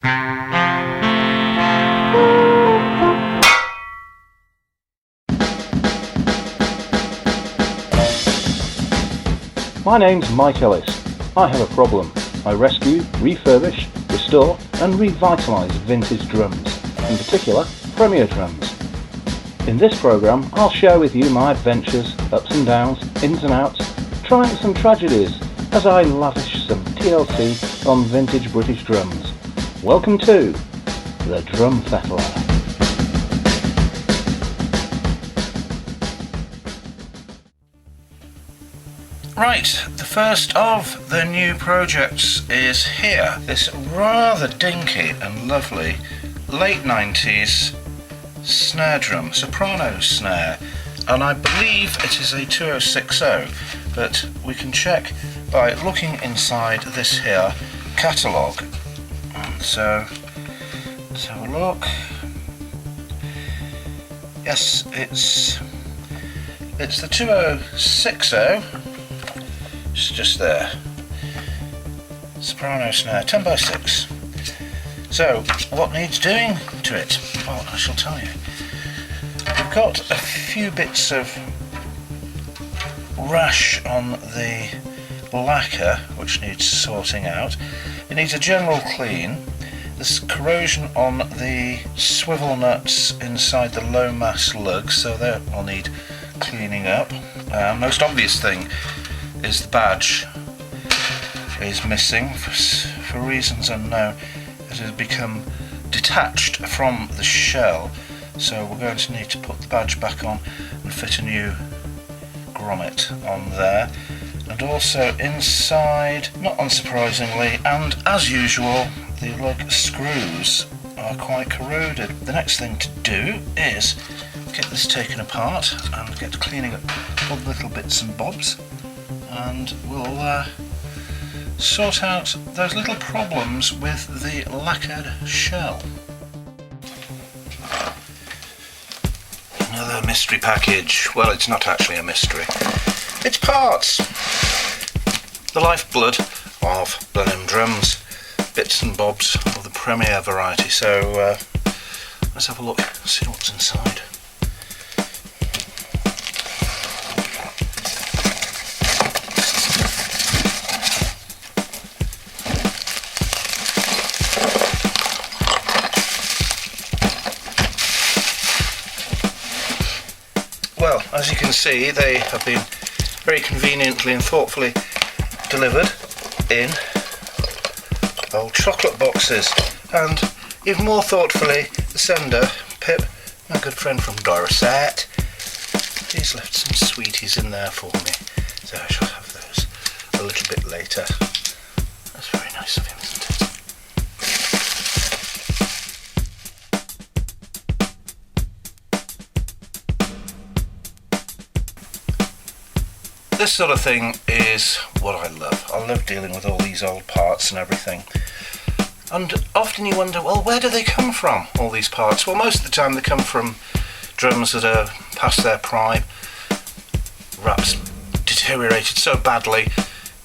My name's Mike Ellis. I have a problem. I rescue, refurbish, restore and revitalise vintage drums, in particular Premier drums. In this programme I'll share with you my adventures, ups and downs, ins and outs, triumphs and tragedies as I lavish some TLC on vintage British drums. Welcome to the Drum Fettler. Right, the first of the new projects is here. This rather dinky and lovely late 90s snare drum, soprano snare, and I believe it is a 2060, but we can check by looking inside this here catalogue. So let's have a look. Yes, it's the 2060. It's just there. Soprano snare, 10x6. So, what needs doing to it? Well, I shall tell you. We've got a few bits of rash on the lacquer, which needs sorting out. It needs a general clean. There's corrosion on the swivel nuts inside the low mass lugs, so that will need cleaning up. Most obvious thing is the badge is missing for reasons unknown. It has become detached from the shell, so we're going to need to put the badge back on and fit a new grommet on there. And also inside, not unsurprisingly, and as usual, the lug screws are quite corroded. The next thing to do is get this taken apart and get cleaning up all the little bits and bobs, and we'll sort out those little problems with the lacquered shell. Another mystery package. Well, it's not actually a mystery. It's parts. The lifeblood of Blenheim drums. Bits and bobs of the Premier variety. So let's have a look, see what's inside. Well, as you can see, they have been very conveniently and thoughtfully delivered in old chocolate boxes, and even more thoughtfully, the sender, Pip, my good friend from Dorset, he's left some sweeties in there for me, so I shall have those a little bit later. That's very nice of him, isn't it? This sort of thing is what I love. I love dealing with all these old parts and everything. And often you wonder, well, where do they come from, all these parts? Well, most of the time they come from drums that are past their prime, perhaps deteriorated so badly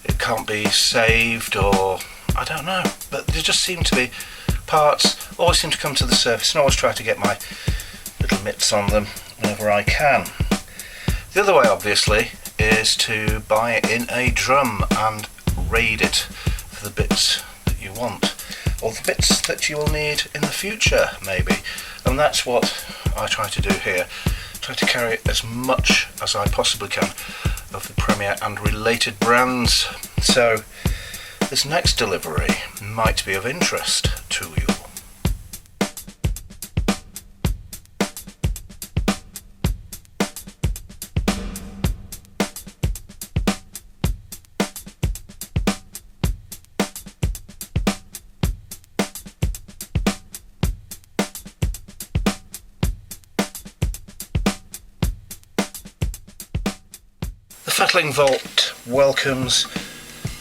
it can't be saved, or I don't know. But there just seem to be parts, always seem to come to the surface, and I always try to get my little mitts on them whenever I can. The other way, obviously, is to buy it in a drum and raid it for the bits that you want, or the bits that you will need in the future maybe, and that's what I try to do here. Try to carry as much as I possibly can of the Premier and related brands, so this next delivery might be of interest to you. The Fettling Vault welcomes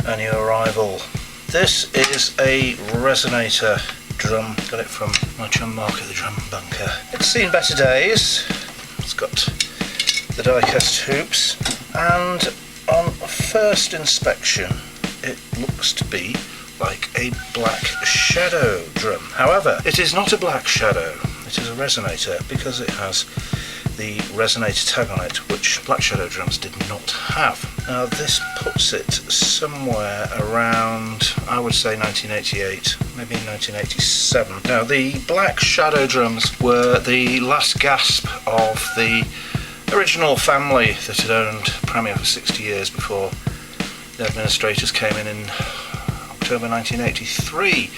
a new arrival. This is a resonator drum, got it from my chum Mark at the Drum Bunker. It's seen better days. It's got the die-cast hoops, and on first inspection it looks to be like a black shadow drum. However, it is not a black shadow, it is a resonator, because it has the resonator tag on it, which black shadow drums did not have. Now this puts it somewhere around, I would say 1988, maybe 1987. Now the black shadow drums were the last gasp of the original family that had owned Premier for 60 years before the administrators came in October 1983,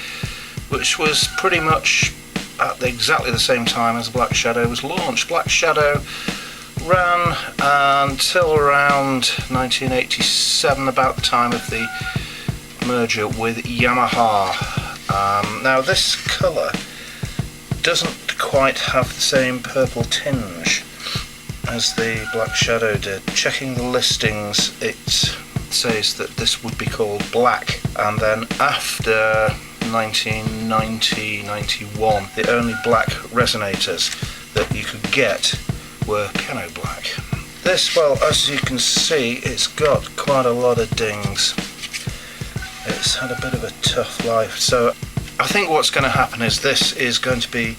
which was pretty much at exactly the same time as Black Shadow was launched. Black Shadow ran until around 1987, about the time of the merger with Yamaha. Now this colour doesn't quite have the same purple tinge as the Black Shadow did. Checking the listings, it says that this would be called black, and then after 1990-91 the only black resonators that you could get were piano black. This, well, as you can see, it's got quite a lot of dings. It's had a bit of a tough life, so I think what's going to happen is this is going to be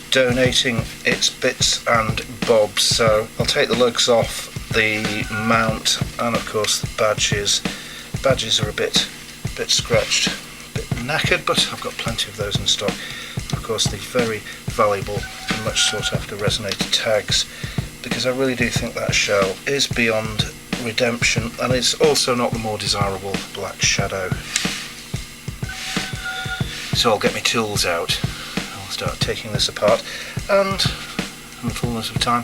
donating its bits and bobs. So I'll take the lugs off the mount, and of course the badges. Badges are a bit scratched, knackered, but I've got plenty of those in stock. Of course the very valuable and much sought after resonator tags, because I really do think that shell is beyond redemption, and it's also not the more desirable Black Shadow. So I'll get my tools out, I'll start taking this apart, and in the fullness of time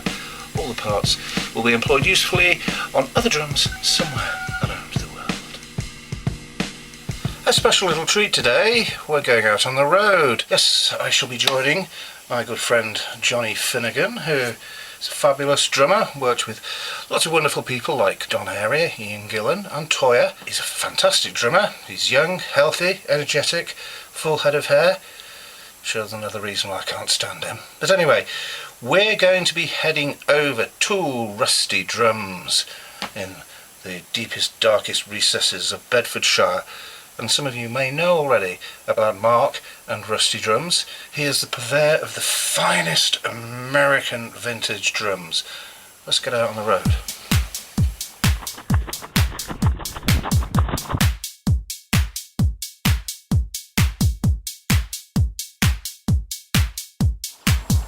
all the parts will be employed usefully on other drums somewhere around the world. A special little treat today, we're going out on the road. Yes, I shall be joining my good friend Johnny Finnegan, who is a fabulous drummer, worked with lots of wonderful people like Don Airy, Ian Gillan and Toyah. He's a fantastic drummer, he's young, healthy, energetic, full head of hair. Sure, there's another reason why I can't stand him. But anyway, we're going to be heading over to Rusty Drums in the deepest, darkest recesses of Bedfordshire. And some of you may know already about Mark and Rusty Drums. He is the purveyor of the finest American vintage drums. Let's get out on the road.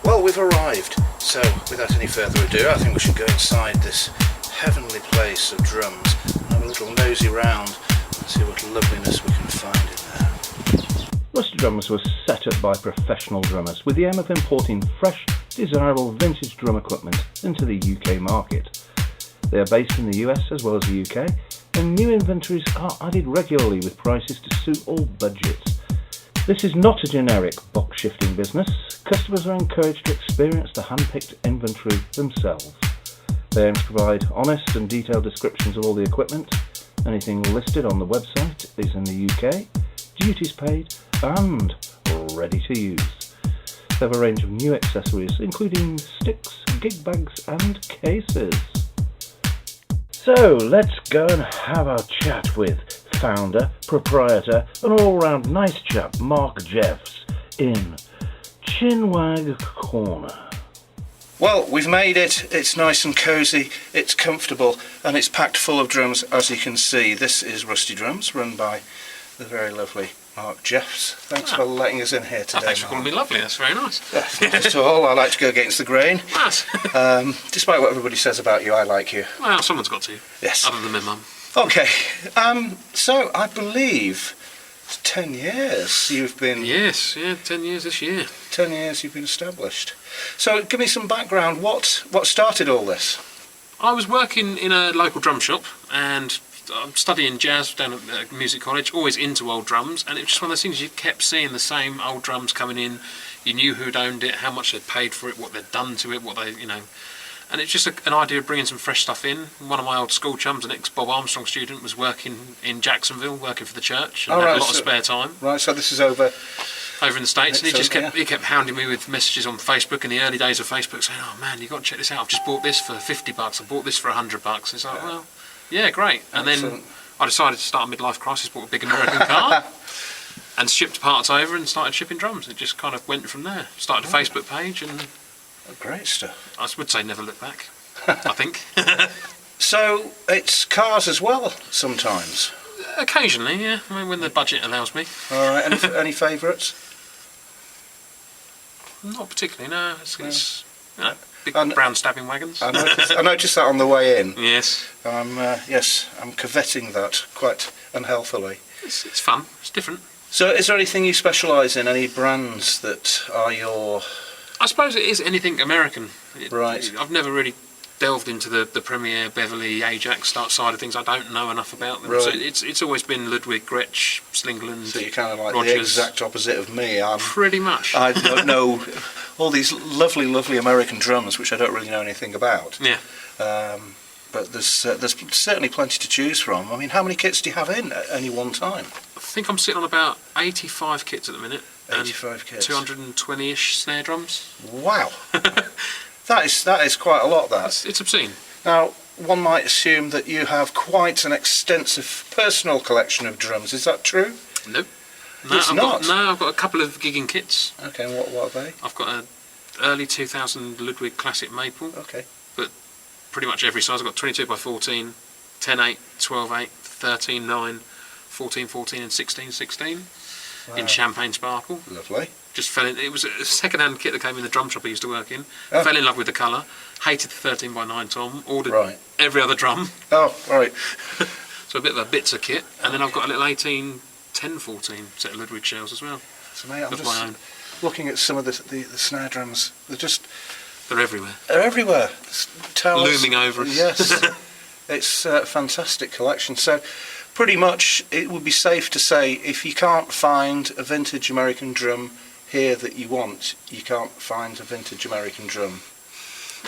Well, we've arrived, so without any further ado, I think we should go inside this heavenly place of drums and have a little nosy round and see what loveliness we can find in there. Rusty Drums was set up by professional drummers with the aim of importing fresh, desirable vintage drum equipment into the UK market. They are based in the US as well as the UK, and new inventories are added regularly with prices to suit all budgets. This is not a generic box shifting business. Customers are encouraged to experience the hand-picked inventory themselves. They aim to provide honest and detailed descriptions of all the equipment. Anything listed on the website is in the UK, duties paid and ready to use. They have a range of new accessories including sticks, gig bags and cases. So let's go and have a chat with founder, proprietor and all-round nice chap Mark Jeffs in Chinwag Corner. Well, we've made it. It's nice and cosy, it's comfortable, and it's packed full of drums, as you can see. This is Rusty Drums, run by the very lovely Mark Jeffs. Thanks for letting us in here today. Thanks for calling me lovely, that's very nice. Not at all, I like to go against the grain. Nice. Despite what everybody says about you, I like you. Well, someone's got to. Yes. Other than my mum. Okay, so I believe it's 10 years you've been... Yes, 10 years this year. 10 years you've been established. So give me some background, what started all this? I was working in a local drum shop and I'm studying jazz down at music college, always into old drums, and it was just one of those things, you kept seeing the same old drums coming in. You knew who'd owned it, how much they'd paid for it, what they'd done to it, what they, and it's just an idea of bringing some fresh stuff in. One of my old school chums, an ex-Bob Armstrong student, was working in Jacksonville, working for the church, and had a lot of spare time. Right, so this is over in the States, and he kept hounding me with messages on Facebook in the early days of Facebook, saying, "Oh man, you've got to check this out. I've just bought this for $50. I bought this for $100." It's like, well, yeah, great. And then I decided to start a midlife crisis, bought a big American car, and shipped parts over and started shipping drums. It just kind of went from there. Started a Facebook page, and Great stuff. I would say never look back. I think. So it's cars as well sometimes. Occasionally, yeah. I mean, when the budget allows me. All right. Any favourites? Not particularly. No. It's you know, big And- brown stabbing wagons. I noticed that on the way in. Yes. I'm coveting that quite unhealthily. It's fun. It's different. So is there anything you specialise in? Any brands that are your... I suppose it is anything American. Right. I've never really delved into the Premier, Beverley, Ajax side of things. I don't know enough about them. Right. So it's always been Ludwig, Gretsch, Slingland, So you're kind of like the Rogers. exact opposite of me. Pretty much. I don't know all these lovely, lovely American drums, which I don't really know anything about. Yeah. But there's certainly plenty to choose from. I mean, how many kits do you have in at any one time? I think I'm sitting on about 85 kits at the minute. 85 kits. 220-ish snare drums. Wow. That is quite a lot, that. It's obscene. Now, one might assume that you have quite an extensive personal collection of drums. Is that true? Nope. It's not? I've got a couple of gigging kits. Okay, and what are they? I've got an early 2000 Ludwig Classic Maple. Okay. Pretty much every size. I've got 22 by 14, 10-8, 12-8, 13-9, 14-14 and 16-16 Wow. in champagne sparkle. Lovely. Just fell in. It was a second-hand kit that came in the drum shop I used to work in. Oh. Fell in love with the colour. Hated the 13 by 9 tom. Ordered Right. every other drum. Oh, right. So a bit of a Bitzer kit. And then I've got a little 18, 10-14 set of Ludwig shells as well. So, mate, I'm Of my own. just looking at some of the snare drums. They're everywhere. They're everywhere. Towers. Looming over us. Yes. It's a fantastic collection. So pretty much it would be safe to say if you can't find a vintage American drum here that you want, you can't find a vintage American drum.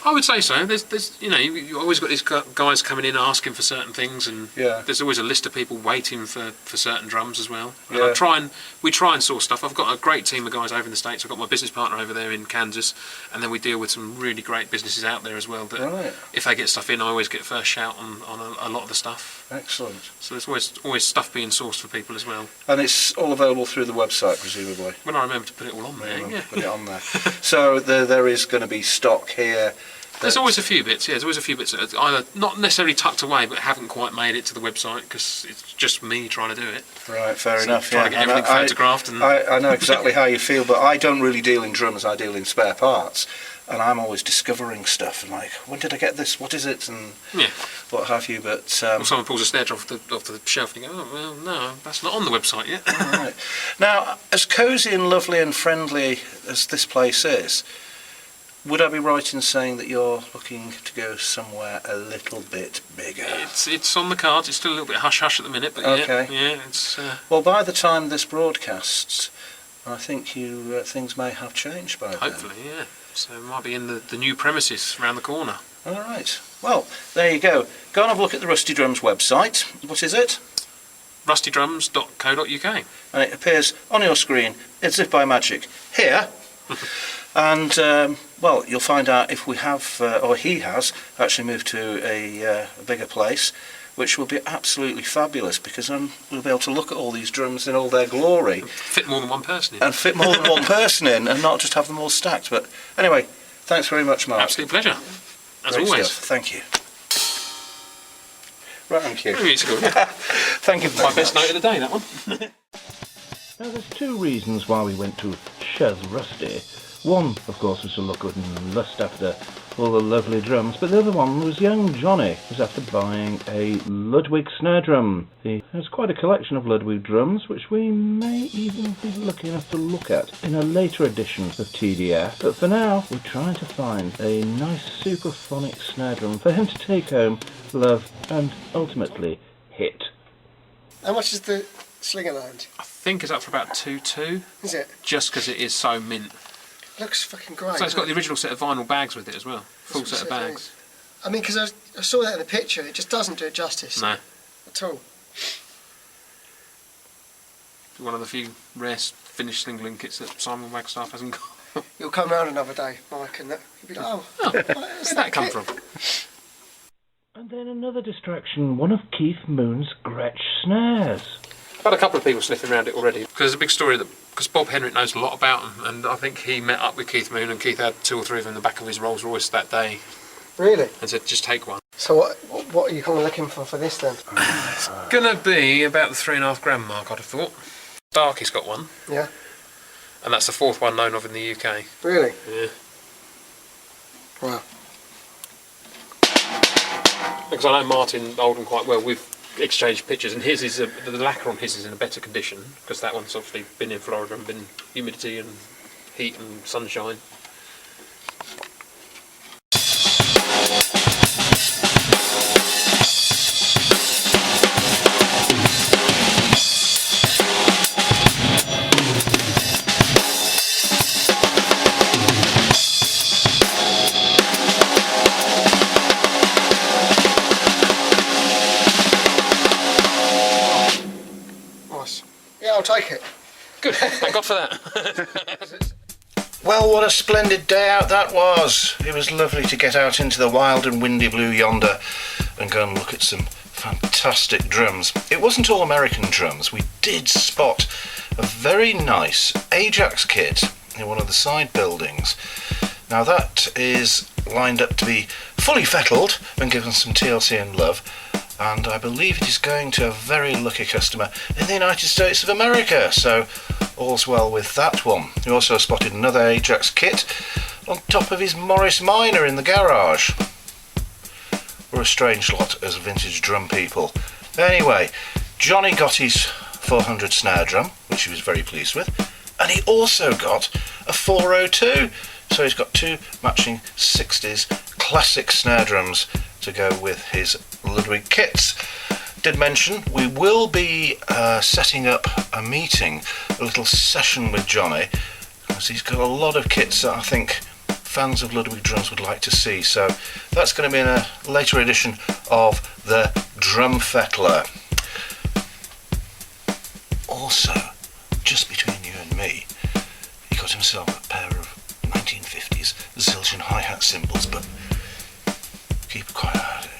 I would say so. There's you always got these guys coming in asking for certain things, and Yeah. there's always a list of people waiting for certain drums as well. And Yeah. we try and source stuff. I've got a great team of guys over in the States. I've got my business partner over there in Kansas, and then we deal with some really great businesses out there as well. That Right. if they get stuff in, I always get first shout on a lot of the stuff. Excellent. So there's always stuff being sourced for people as well. And it's all available through the website, presumably. When I remember to put it all on there, yeah. Put it on there. So there is going to be stock here. There's always a few bits, yeah. There's always a few bits that are either not necessarily tucked away, but haven't quite made it to the website because it's just me trying to do it. Right, fair So enough. trying to get everything photographed and I know exactly how you feel, but I don't really deal in drums. I deal in spare parts, and I'm always discovering stuff and like, when did I get this? What is it? And yeah. what have you? But Or someone pulls a snare drum off the shelf and you go, oh well, no, that's not on the website yet. right. Now, as cosy and lovely and friendly as this place is, would I be right in saying that you're looking to go somewhere a little bit bigger? It's on the cards. It's still a little bit hush hush at the minute, but Okay. yeah, it's. Well, by the time this broadcasts, I think things may have changed by then. Hopefully, yeah. So it might be in the new premises around the corner. All right. Well, there you go. Go and have a look at the Rusty Drums website. What is it? rustydrums.co.uk. And it appears on your screen as if by magic here. And, well, you'll find out if we have, or he has, actually moved to a bigger place, which will be absolutely fabulous because we'll be able to look at all these drums in all their glory. Fit more than one person in. And fit more than one person in and not just have them all stacked. But anyway, thanks very much, Mark. Absolute pleasure. As Great always. stuff. Thank you. Right, thank you. It's good. Thank you very My best much. note of the day, that one. Now, there's two reasons why we went to Shez Rusty. One, of course, was to look good and lust after all the lovely drums, but the other one was young Johnny, who was after buying a Ludwig snare drum. He has quite a collection of Ludwig drums, which we may even be lucky enough to look at in a later edition of TDF, but for now, we're trying to find a nice superphonic snare drum for him to take home, love, and ultimately hit. How much is the slinger lounge? I think it's up for about 2.2, Is it? just because it is so mint. Looks fucking great. So it's got the original set of vinyl bags with it as well. Full set of bags. I mean, because I saw that in the picture, it just doesn't do it justice No. at all. One of the few rare finished singling kits that Simon Wagstaff hasn't got. You'll come round another day, Mike, and you'll be like, oh, Oh, where's where'd that come kit? from? And then another another distraction, one of Keith Moon's Gretsch snares. I've had a couple of people sniffing around it already. Because there's a big story because Bob Henrik knows a lot about them, and I think he met up with Keith Moon, and Keith had 2 or 3 of them in the back of his Rolls Royce that day. Really? And said, just take one. So what are you kind of looking for this then? It's gonna be about the 3.5 grand mark, I'd have thought. Darky's got one. Yeah. And that's the 4th one known of in the UK. Really? Yeah. Wow. Because I know Martin Oldham quite well. We've exchanged pictures, and his is the lacquer on his is in a better condition because that one's obviously been in Florida and been humidity and heat and sunshine. Yeah, I'll take it. Good, thank God for that. Well, what a splendid day out that was. It was lovely to get out into the wild and windy blue yonder and go and look at some fantastic drums. It wasn't all American drums. We did spot a very nice Ajax kit in one of the side buildings. Now that is lined up to be fully fettled and given some TLC and love, and I believe it is going to a very lucky customer in the United States of America, so all's well with that one. We also spotted another Ajax kit on top of his Morris Minor in the garage. We're a strange lot as vintage drum people. Anyway, Johnny got his 400 snare drum, which he was very pleased with, and he also got a 402, so he's got 2 matching 60s classic snare drums to go with his Ludwig kits. Did mention we will be setting up a meeting, a little session with Johnny, because he's got a lot of kits that I think fans of Ludwig drums would like to see, so that's going to be in a later edition of the Drum Fettler. Also, just between you and me, he got himself a pair of 1950s Zildjian hi-hat cymbals, but keep quiet about it.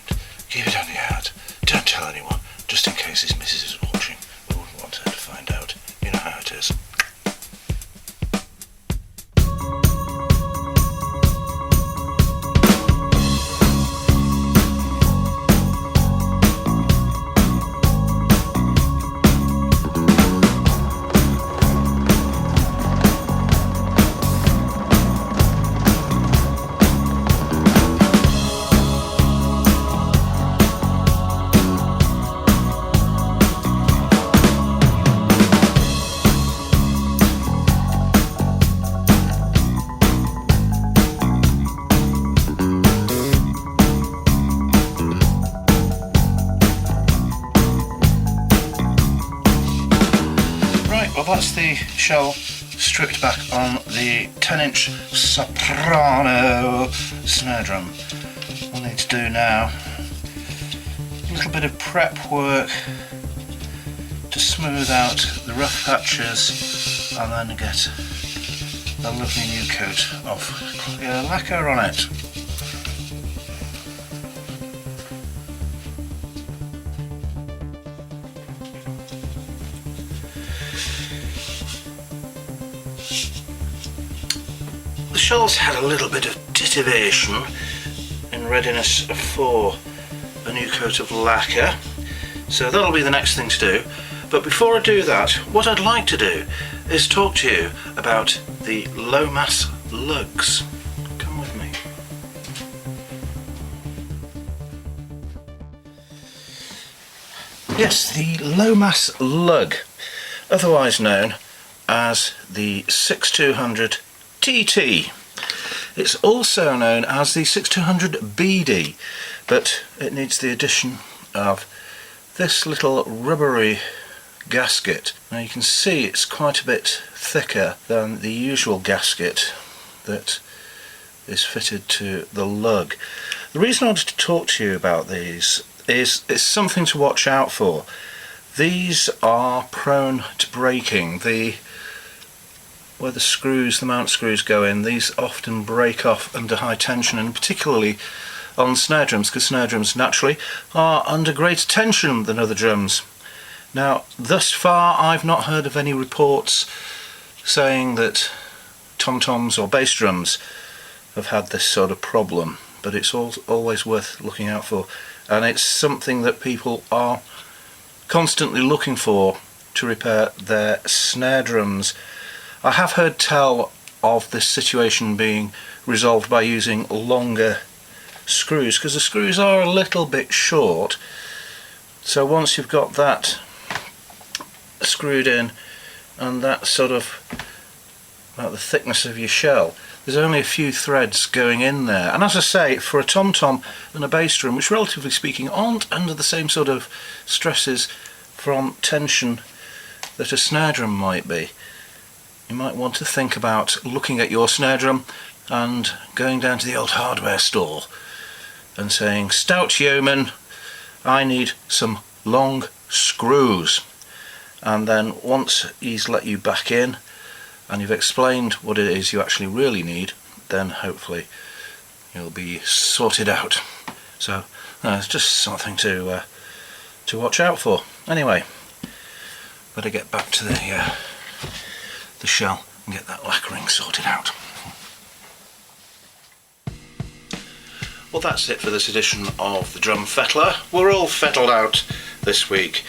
Keep it on the hat. Don't tell anyone, just in case his missus is watching. We wouldn't want her to find out. You know how it is. That's the shell stripped back on the 10-inch soprano snare drum. What I need to do now, a little bit of prep work to smooth out the rough patches and then get a lovely new coat of clear lacquer on it. The shells had a little bit of titivation in readiness for a new coat of lacquer, so that'll be the next thing to do. But before I do that, what I'd like to do is talk to you about the low mass lugs. Come with me. Yes, the low mass lug, otherwise known as the 6200 TT. It's also known as the 6200 BD, but it needs the addition of this little rubbery gasket. Now you can see it's quite a bit thicker than the usual gasket that is fitted to the lug. The reason I wanted to talk to you about these is it's something to watch out for. These are prone to breaking. Where the screws, the mount screws go in, these often break off under high tension, and particularly on snare drums, because snare drums naturally are under greater tension than other drums. Now, thus far I've not heard of any reports saying that tom-toms or bass drums have had this sort of problem, but it's always worth looking out for, and it's something that people are constantly looking for to repair their snare drums. I have heard tell of this situation being resolved by using longer screws, because the screws are a little bit short, so once you've got that screwed in and that sort of about the thickness of your shell, there's only a few threads going in there. And as I say, for a tom-tom and a bass drum, which relatively speaking aren't under the same sort of stresses from tension that a snare drum might be, you might want to think about looking at your snare drum and going down to the old hardware store and saying, "Stout yeoman, I need some long screws." And then once he's let you back in and you've explained what it is you actually really need, then hopefully you'll be sorted out. So it's just something to watch out for. Anyway, better get back to the shell and get that lacquering sorted out. Well, that's it for this edition of the Drum Fettler. We're all fettled out this week.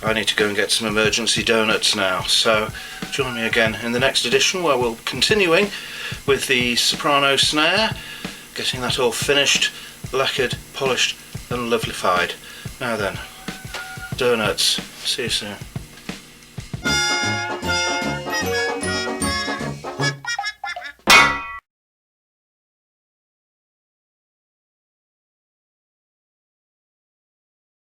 I need to go and get some emergency donuts now, so join me again in the next edition where we'll be continuing with the soprano snare, getting that all finished, lacquered, polished and lovelified. Now then, donuts. See you soon.